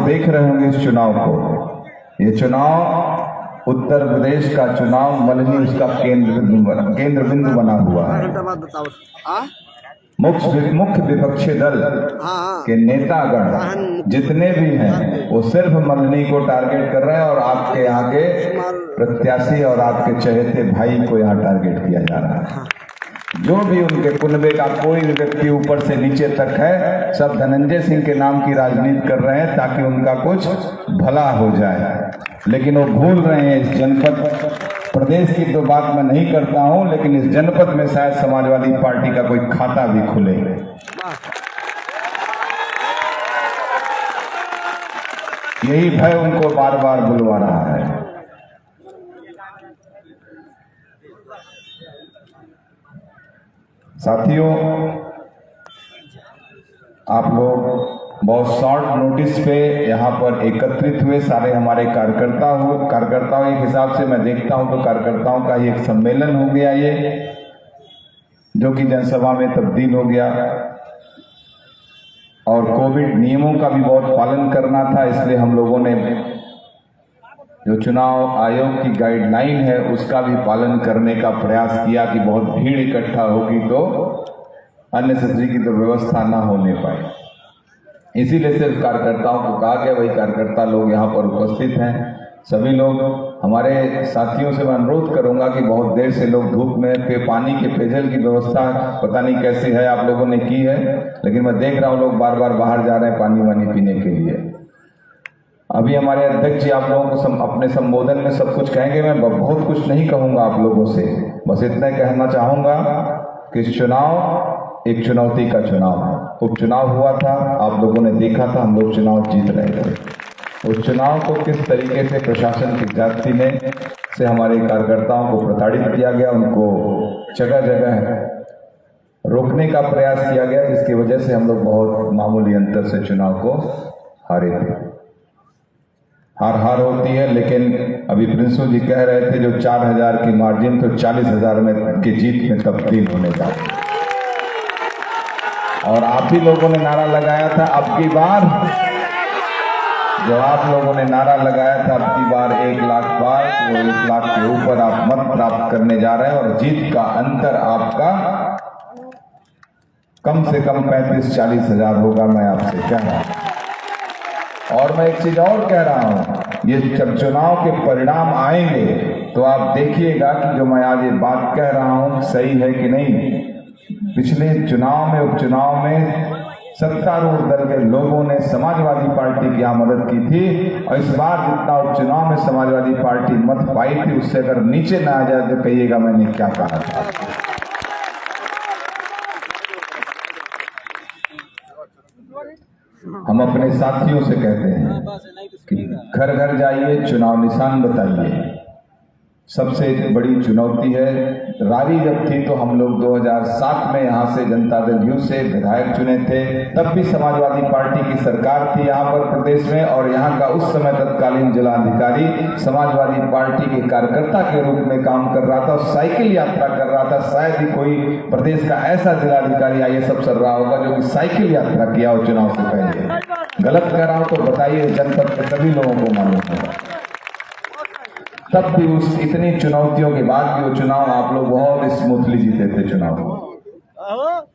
लोग देख रहे होंगे इस चुनाव को। ये चुनाव उत्तर प्रदेश का चुनाव मल्हनी उसका केंद्र बिंदु बना हुआ है। मुख्य विपक्षी दल के नेतागण जितने भी हैं वो सिर्फ मल्हनी को टारगेट कर रहे हैं और आपके यहाँ के प्रत्याशी और आपके चहेते भाई को यहाँ टारगेट किया जा रहा है। जो भी उनके कुनबे का कोई व्यक्ति ऊपर से नीचे तक है, सब धनंजय सिंह के नाम की राजनीति कर रहे हैं ताकि उनका कुछ भला हो जाए। लेकिन वो भूल रहे हैं इस जनपद प्रदेश की तो बात मैं नहीं करता हूं, लेकिन इस जनपद में शायद समाजवादी पार्टी का कोई खाता भी खुले। यही भय उनको बार बार बुलवा रहा है। साथियों, आप लोग बहुत शॉर्ट नोटिस पे यहाँ पर एकत्रित हुए, सारे हमारे कार्यकर्ताओं एक हिसाब से मैं देखता हूँ तो कार्यकर्ताओं का ही एक सम्मेलन हो गया ये, जो कि जनसभा में तब्दील हो गया। और कोविड नियमों का भी बहुत पालन करना था, इसलिए हम लोगों ने जो चुनाव आयोग की गाइडलाइन है उसका भी पालन करने का प्रयास किया कि बहुत भीड़ इकट्ठा होगी तो अननेसेसरी की तो व्यवस्था ना होने पाए। इसीलिए सिर्फ कार्यकर्ताओं को कहा गया, वही कार्यकर्ता लोग यहाँ पर उपस्थित हैं। सभी लोग हमारे साथियों से मैं अनुरोध करूंगा कि बहुत देर से लोग धूप में पानी के पेयजल की व्यवस्था पता नहीं कैसे है आप लोगों ने की है, लेकिन मैं देख रहा हूँ लोग बार बार बाहर जा रहे हैं पानी वानी पीने के लिए। अभी हमारे अध्यक्ष जी आप लोगों को अपने संबोधन में सब कुछ कहेंगे, मैं बहुत कुछ नहीं कहूंगा आप लोगों से, बस इतना कहना चाहूंगा कि इस चुनाव एक चुनौती का चुनाव है। उपचुनाव हुआ था, आप लोगों ने देखा था, हम लोग चुनाव जीत रहे थे। उस चुनाव को किस तरीके से प्रशासन की जाति ने से हमारे कार्यकर्ताओं को प्रताड़ित किया गया, उनको जगह जगह रोकने का प्रयास किया गया, जिसकी वजह से हम लोग बहुत मामूली अंतर से चुनाव को हारे थे। हार होती है, लेकिन अभी प्रिंसू जी कह रहे थे जो 4000 की मार्जिन तो 40,000 में की जीत में तब्दील होने का। और आप ही लोगों ने नारा लगाया था अब की बार, जो आप लोगों ने नारा लगाया था अब की बार 1 लाख पार, वो 1 लाख के ऊपर आप मत प्राप्त करने जा रहे हैं और जीत का अंतर आपका कम से कम 35-40 हजार होगा, मैं आपसे कह रहा हूं। और मैं एक चीज और कह रहा हूं, ये जब चुनाव के परिणाम आएंगे तो आप देखिएगा कि जो मैं आज ये बात कह रहा हूं सही है कि नहीं। पिछले चुनाव में उपचुनाव में सत्तारूढ़ दल के लोगों ने समाजवादी पार्टी की यहाँ मदद की थी, और इस बार जितना उपचुनाव में समाजवादी पार्टी मत पाई थी उससे अगर नीचे ना आ जाए तो कहिएगा मैंने क्या कहा था। हम अपने साथियों से कहते हैं कि घर घर जाइए, चुनाव निशान बताइए। सबसे बड़ी चुनौती है, रारी जब थी तो हम लोग 2007 में यहाँ से जनता दल यू से विधायक चुने थे, तब भी समाजवादी पार्टी की सरकार थी यहाँ पर प्रदेश में, और यहाँ का उस समय तत्कालीन जिलाधिकारी समाजवादी पार्टी के कार्यकर्ता के रूप में काम कर रहा था, साइकिल यात्रा कर रहा था। शायद ही कोई प्रदेश का ऐसा जिलाधिकारी IAS अफसर रहा होगा जो कि साइकिल यात्रा किया हो चुनाव से पहले। गलत कर रहा हूं तो बताइए, जनपद के सभी लोगों को मालूम होगा। तब भी उस इतनी चुनौतियों के बाद भी वो चुनाव आप लोग बहुत स्मूथली जीते थे चुनाव।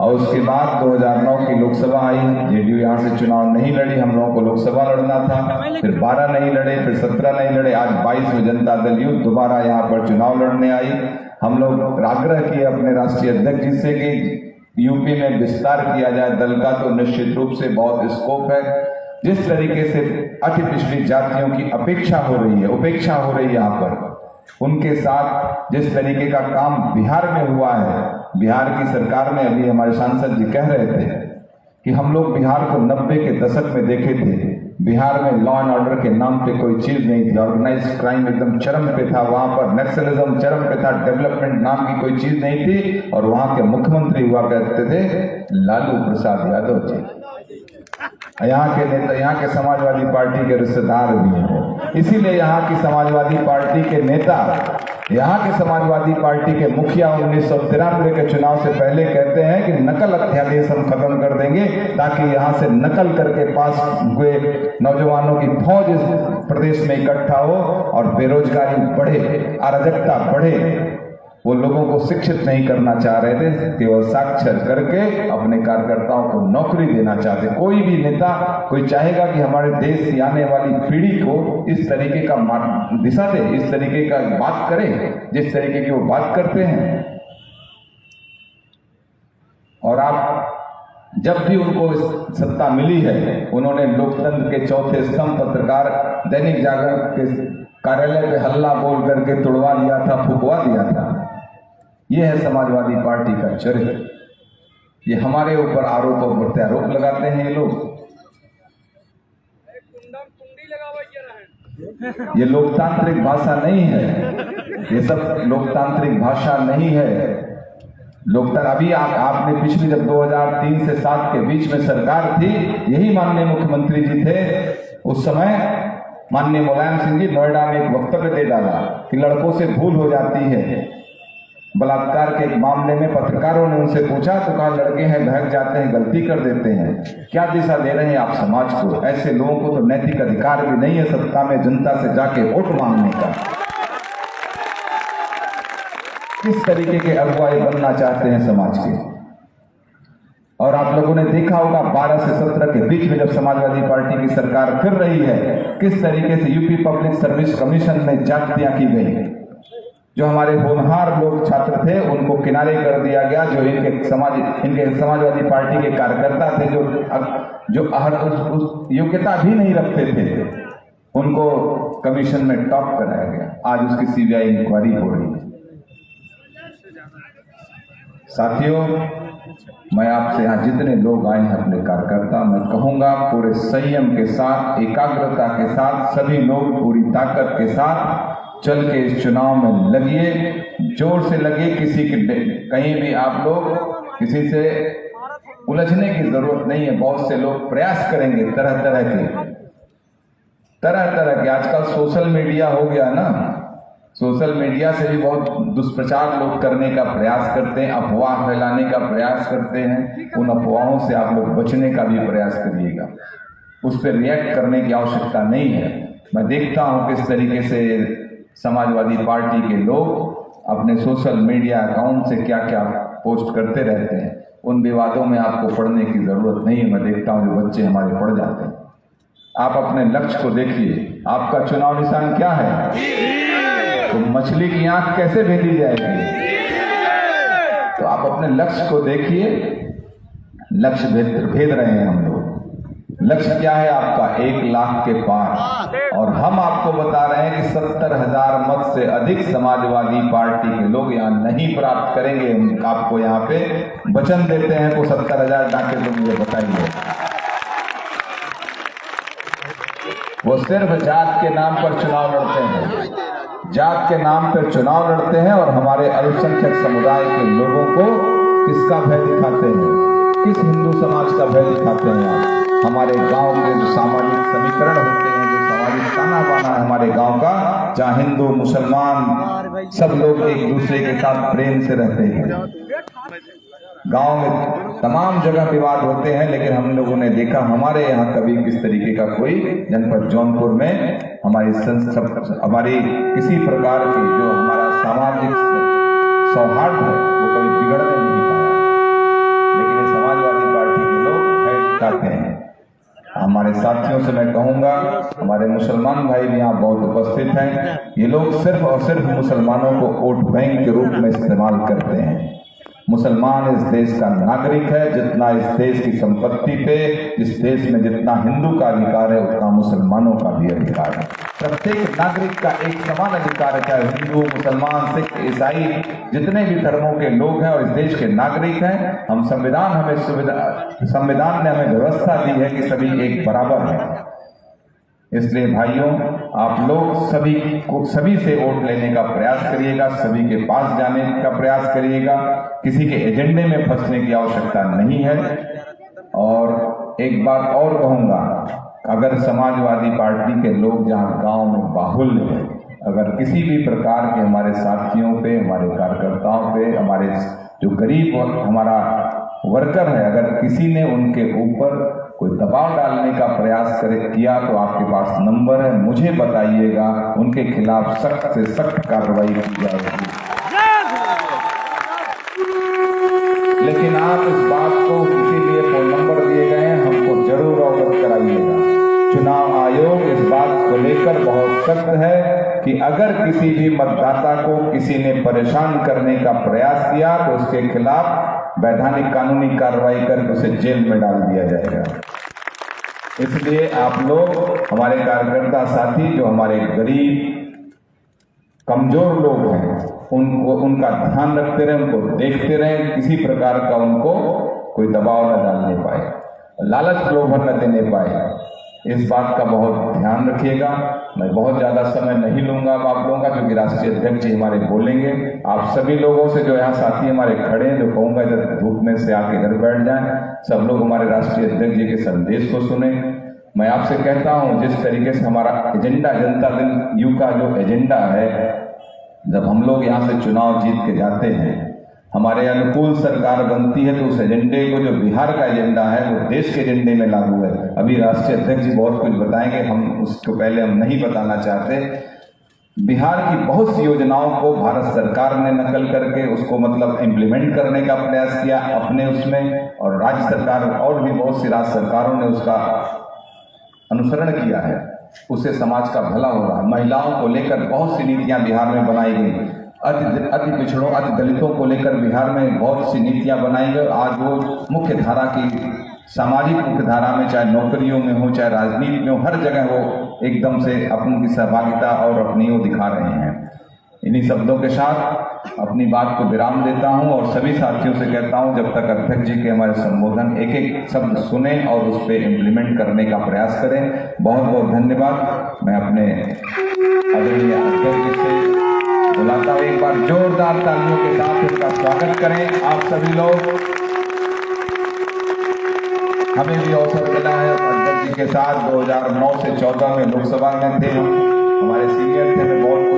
और उसके बाद 2009 की लोकसभा आई, जेडीयू यहाँ से चुनाव नहीं लड़ी, हम लोगों को लोकसभा लड़ना था, फिर 12 नहीं लड़े, फिर 17 नहीं लड़े, आज 22 में जनता दल यू दोबारा यहाँ पर चुनाव लड़ने आई। हम लोग आग्रह किए अपने राष्ट्रीय अध्यक्ष जी से कि यूपी में विस्तार किया जाए दल का, तो निश्चित रूप से बहुत स्कोप है। जिस तरीके से अति पिछड़ी जातियों की उपेक्षा हो रही है यहाँ पर, उनके साथ जिस तरीके का काम बिहार में हुआ है, बिहार की सरकार ने, अभी हमारे सांसद जी कह रहे थे कि हम लोग बिहार को 90 के दशक में देखे थे, बिहार में लॉ एंड ऑर्डर के नाम पे कोई चीज नहीं थी, ऑर्गेनाइज्ड क्राइम एकदम चरम पे था, वहां पर नक्सलिज्म चरम पे था, डेवलपमेंट नाम की कोई चीज नहीं थी, और वहां के मुख्यमंत्री हुआ करते थे लालू प्रसाद यादव जी। यहाँ के नेता, यहाँ के समाजवादी पार्टी के रिश्तेदार भी हैं। इसीलिए यहाँ की समाजवादी पार्टी के नेता, यहाँ के समाजवादी पार्टी के मुखिया 1993 के चुनाव से पहले कहते हैं कि नकल अध्यादेश हम खत्म कर देंगे, ताकि यहाँ से नकल करके पास हुए नौजवानों की फौज इस प्रदेश में इकट्ठा हो और बेरोजगारी बढ़े, अराजकता बढ़े। वो लोगों को शिक्षित नहीं करना चाह रहे थे, केवल साक्षर करके अपने कार्यकर्ताओं को नौकरी देना चाहते। कोई भी नेता कोई चाहेगा कि हमारे देश की आने वाली पीढ़ी को इस तरीके का दिशा दे, इस तरीके का बात करे जिस तरीके की वो बात करते हैं। और आप जब भी उनको सत्ता मिली है, उन्होंने लोकतंत्र के चौथे स्तंभ पत्रकार दैनिक जागरण के कार्यालय पे हल्ला बोल करके तोड़वा दिया था, फुकवा दिया था। ये है समाजवादी पार्टी का चरित्र। ये हमारे ऊपर आरोप और प्रत्यारोप लगाते हैं ये लोग। ये लोकतांत्रिक भाषा नहीं है, ये सब लोकतांत्रिक भाषा नहीं है। लोकतंत्र अभी आपने पिछली जब 2003 से 7 के बीच में सरकार थी, यही माननीय मुख्यमंत्री जी थे उस समय, माननीय मुलायम सिंह जी नोएडा में एक वक्तव्य दे डाला कि लड़कों से भूल हो जाती है। बलात्कार के मामले में पत्रकारों ने उनसे पूछा तो कहा लड़के हैं, बहक जाते हैं, गलती कर देते हैं। क्या दिशा दे रहे हैं आप समाज को? ऐसे लोगों को तो नैतिक अधिकार भी नहीं है सत्ता में जनता से जाके वोट मांगने का। किस तरीके के अगुवाई बनना चाहते हैं समाज के? और आप लोगों ने देखा होगा 12 से 17 के बीच में जब समाजवादी पार्टी की सरकार फिर रही है, किस तरीके से यूपी पब्लिक सर्विस कमीशन में जांचियां की गई। जो हमारे होनहार लोग छात्र थे उनको किनारे कर दिया गया, जो इनके समाजवादी पार्टी के कार्यकर्ता थे, जो उस योग्यता भी नहीं रखते थे, उनको कमीशन में टॉप कराया गया। आज उसकी सीबीआई इंक्वायरी हो रही है। साथियों, मैं आपसे यहाँ जितने लोग आए हैं अपने कार्यकर्ता, मैं कहूंगा पूरे संयम के साथ, एकाग्रता के साथ, सभी लोग पूरी ताकत के साथ चल के इस चुनाव में लगिए, जोर से लगे। किसी के कहीं भी आप लोग किसी से उलझने की जरूरत नहीं है। बहुत से लोग प्रयास करेंगे तरह तरह के। आजकल सोशल मीडिया हो गया ना, सोशल मीडिया से भी बहुत दुष्प्रचार लोग करने का प्रयास करते हैं, अफवाह फैलाने का प्रयास करते हैं। उन अफवाहों से आप लोग बचने का भी प्रयास करिएगा, उस पर रिएक्ट करने की आवश्यकता नहीं है। मैं देखता हूं किस तरीके से समाजवादी पार्टी के लोग अपने सोशल मीडिया अकाउंट से क्या क्या पोस्ट करते रहते हैं। उन विवादों में आपको पढ़ने की जरूरत नहीं है। मैं देखता हूं जो बच्चे हमारे पढ़ जाते हैं। आप अपने लक्ष्य को देखिए। आपका चुनाव निशान क्या है? तो मछली की आंख कैसे भेदी जाएगी? तो आप अपने लक्ष्य को देखिए। लक्ष्य भेद रहे हैं हम लोग। लक्ष्य क्या है आपका? 1 लाख के पार। और हम आपको बता रहे हैं कि 70,000 मत से अधिक समाजवादी पार्टी के लोग यहाँ नहीं प्राप्त करेंगे। हम आपको यहाँ पे वचन देते हैं। को 70,000 डाके तो मुझे बताइए। वो सिर्फ जात के नाम पर चुनाव लड़ते हैं, जात के नाम पर चुनाव लड़ते हैं और हमारे अल्पसंख्यक समुदाय के लोगों को किसका भय दिखाते हैं? किस हिंदू समाज का भय दिखाते हैं आप? हमारे गांव के जो सामाजिक समीकरण होते हैं, जो सामाजिक ताना बाना है हमारे गांव का, जहाँ हिंदू मुसलमान सब लोग एक दूसरे के साथ प्रेम से रहते हैं। गांव में तमाम जगह विवाद होते हैं, लेकिन हम लोगों ने देखा हमारे यहाँ कभी किस तरीके का कोई जनपद जौनपुर में हमारी किसी प्रकार की जो हमारा सामाजिक सौहार्द है वो कभी बिगड़ने नहीं पाया। लेकिन ये समाजवादी पार्टी के लोग भय दिखाते हैं। हमारे साथियों से मैं कहूंगा, हमारे मुसलमान भाई भी यहाँ बहुत उपस्थित हैं। ये लोग सिर्फ और सिर्फ मुसलमानों को वोट बैंक के रूप में इस्तेमाल करते हैं। मुसलमान इस देश का नागरिक है। जितना इस देश की संपत्ति पे, इस देश में जितना हिंदू का अधिकार है, उतना मुसलमानों का भी अधिकार है। प्रत्येक नागरिक का एक समान अधिकार है, चाहे हिंदू, मुसलमान, सिख, ईसाई, जितने भी धर्मों के लोग हैं और इस देश के नागरिक हैं। हम संविधान ने हमें व्यवस्था दी है कि सभी एक बराबर हैं। इसलिए भाइयों, आप लोग सभी से वोट लेने का प्रयास करिएगा, सभी के पास जाने का प्रयास करिएगा। किसी के एजेंडे में फंसने की आवश्यकता नहीं है। और एक बात और कहूँगा, अगर समाजवादी पार्टी के लोग जहाँ गांव में बाहुल्य है, अगर किसी भी प्रकार के हमारे साथियों पे, हमारे कार्यकर्ताओं पे, हमारे जो गरीब और हमारा वर्कर है, अगर किसी ने उनके ऊपर कोई दबाव डालने का प्रयास किया तो आपके पास नंबर है, मुझे बताइएगा, उनके खिलाफ सख्त से सख्त कार्रवाई की जाएगी। लेकिन आप इस बात को, इसीलिए फोन नंबर दिए गए हैं, हमको जरूर अवगत कराइएगा। चुनाव आयोग इस बात को लेकर बहुत सख्त है कि अगर किसी भी मतदाता को किसी ने परेशान करने का प्रयास किया तो उसके खिलाफ वैधानिक कानूनी कार्रवाई कर उसे जेल में डाल दिया जाएगा। इसलिए आप लोग, हमारे कार्यकर्ता साथी जो हमारे गरीब कमजोर लोग हैं, उनको उनका ध्यान रखते रहें, उनको देखते रहें, किसी प्रकार का उनको कोई दबाव न डालने पाए, लालच प्रलोभन न देने पाए। इस बात का बहुत ध्यान रखिएगा। मैं बहुत ज़्यादा समय नहीं लूँगा आप लोगों का, क्योंकि राष्ट्रीय अध्यक्ष जी हमारे बोलेंगे। आप सभी लोगों से, जो यहाँ साथी हमारे खड़े हैं, जो कहूँगा इधर धूप में से आके घर बैठ जाएं, सब लोग हमारे राष्ट्रीय अध्यक्ष जी के संदेश को सुने। मैं आपसे कहता हूँ, जिस तरीके से हमारा एजेंडा, जनता दल यू का जो एजेंडा है, जब हम लोग यहाँ से चुनाव जीत के जाते हैं, हमारे अनुकूल सरकार बनती है, तो उस एजेंडे को, जो बिहार का एजेंडा है, वो देश के एजेंडे में लागू है। अभी राष्ट्रीय अध्यक्ष जी बहुत कुछ बताएंगे, हम उसको पहले हम नहीं बताना चाहते। बिहार की बहुत सी योजनाओं को भारत सरकार ने नकल करके उसको मतलब इम्प्लीमेंट करने का प्रयास किया अपने उसमें, और राज्य सरकार और भी बहुत सी राज्य सरकारों ने उसका अनुसरण किया है। उससे समाज का भला हो रहा है। महिलाओं को लेकर बहुत सी नीतियां बिहार में बनाई गई, अति पिछड़ों, अति दलितों को लेकर बिहार में बहुत सी नीतियां बनाई गई। आज वो मुख्य धारा की, सामाजिक मुख्य धारा में, चाहे नौकरियों में हो, चाहे राजनीति में हो, हर जगह वो एकदम से अपनी सहभागिता और अपनी वो दिखा रहे हैं। इन्हीं शब्दों के साथ अपनी बात को विराम देता हूं और सभी साथियों से कहता हूं, जब तक अध्यक्ष जी के हमारे संबोधन एक एक शब्द सुने और उस पर इम्प्लीमेंट करने का प्रयास करें। बहुत बहुत धन्यवाद। मैं अपने आदरणीय अध्यक्ष जी से बुलाता हूं, एक बार जोरदार तालियों के साथ इनका स्वागत करें आप सभी लोग। हमें भी अवसर मिला है अध्यक्ष जी के साथ 2009 से 14 में लोकसभा में थे, हमारे सीनियर थे, हमें बहुत